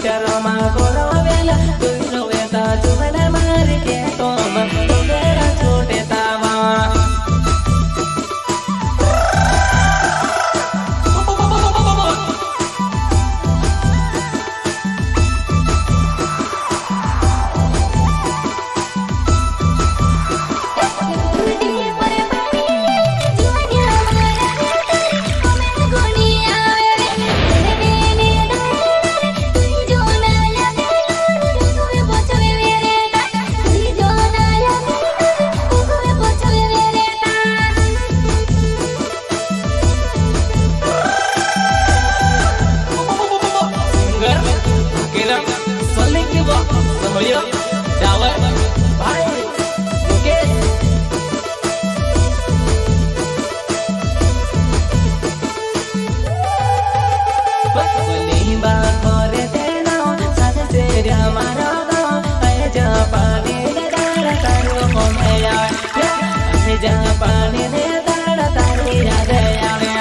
शर्मा गोरो वेला तुई रोवे ता जुमन मार के तो मेरा छोटे तावा पानी दे ताड़ा तारी याद आवे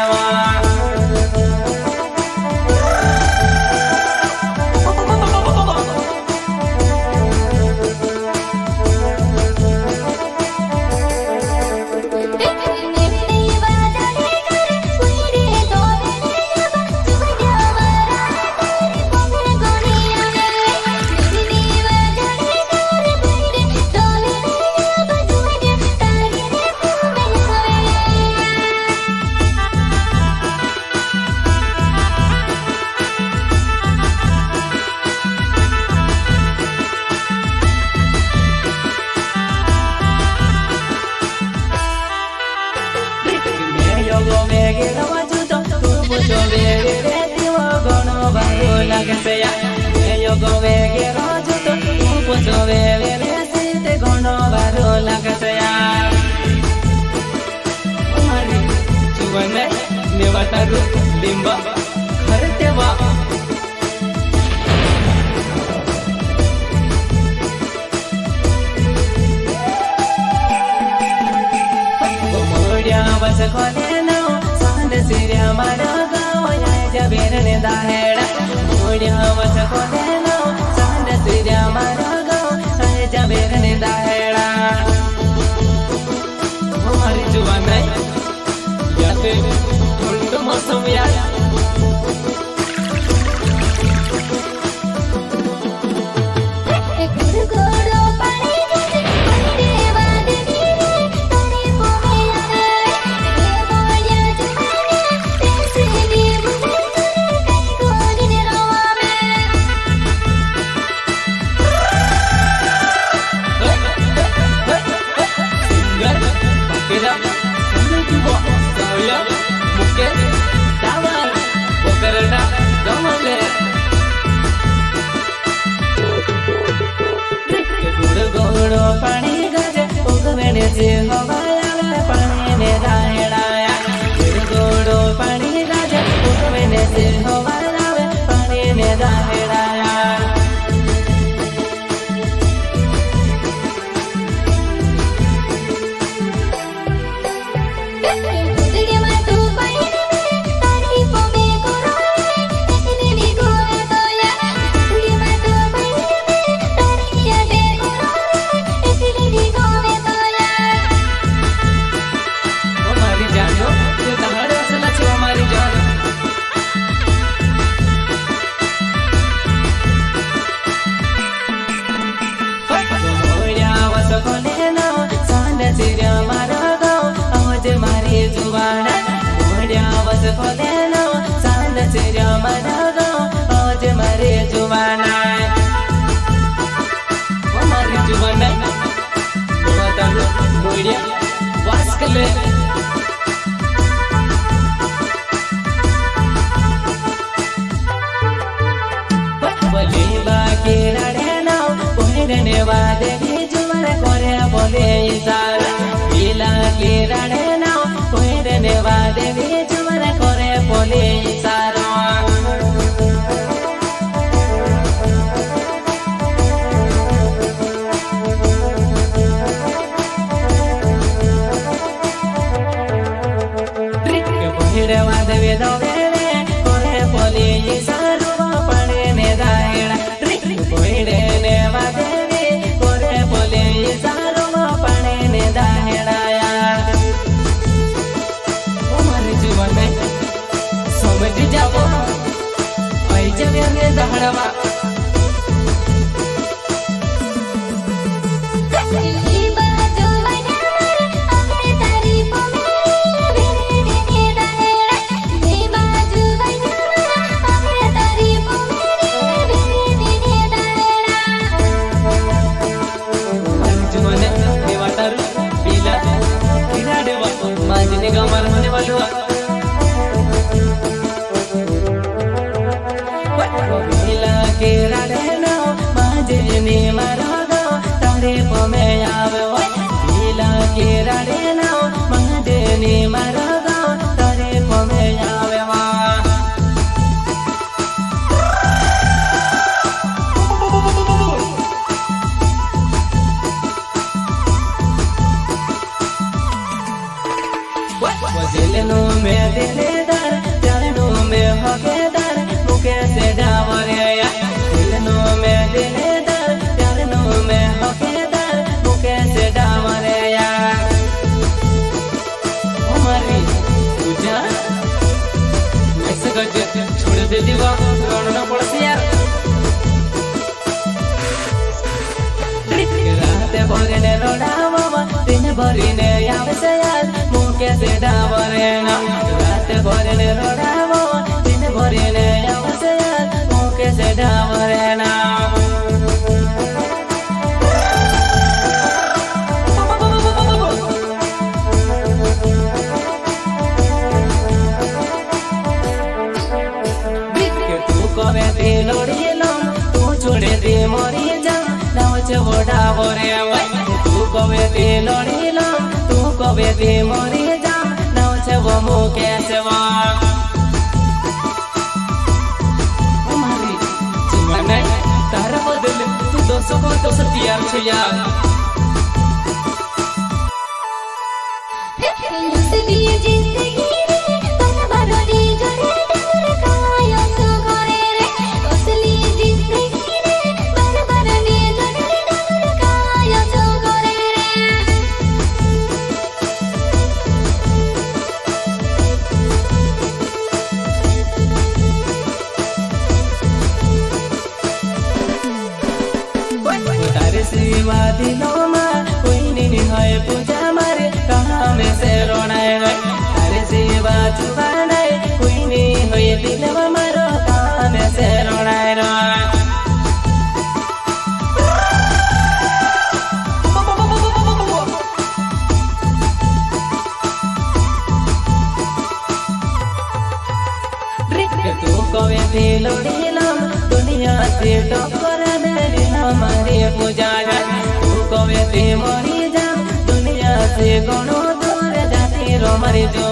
yo go ve que rojo to puso ve se te gono baro la casaya mari chuwane me wataru limba kharte wa moria vas khole no sand sirya mara ga ya jabere ne dahera moria vas khole no sand sirya mara ga ya jabere ne dahera mari juwanai ya te thund mosam ya पानी गज उगवेने से हवाया पानी ने रायड़ाया गोड़ो पानी गज उगवेने से हवाया पानी ने रायड़ाया देवे दो वे करे पोली सारू पाणे ने दायड़ा ने दहड़वा दिलनो में दिलेदार जानो में हकेदार मुके से डावरे या दिलनो में दिलेदार जानो में हकेदार मुके से डावरे या हमारी पूजा ऐसे करके छोड़ दे दीवा रोना पड़ती यार रात भर ने रोडावा दिन भर ने याद से यार मुके से डावरे ना रात भर ने रोडावा दिन भर ने याद से यार मुके से डावरे ना तू कबे ते लोड़ी लम तू छोड़े दे मोरी जा बोडा बोरे तू कबे ते लोड़ी लम तू कबे ते मोरी जा नाव छे वो मुके से वो हमारी जीवन तारा बदल तू 200 को तो सतियार छे यार सिवा दिलों में कोई नहीं है पूजा मारे कहाँ में से रोना है तारे सिवा चुपाना है कोई नहीं है दिलवा मारो कहाँ में से रोना है तू कवे दिलो दिलम दुनिया से टक्कर दे हमारी पूजा तू कवे ते मोरी जा दुनिया से गणो दूर जाती रो मरी जो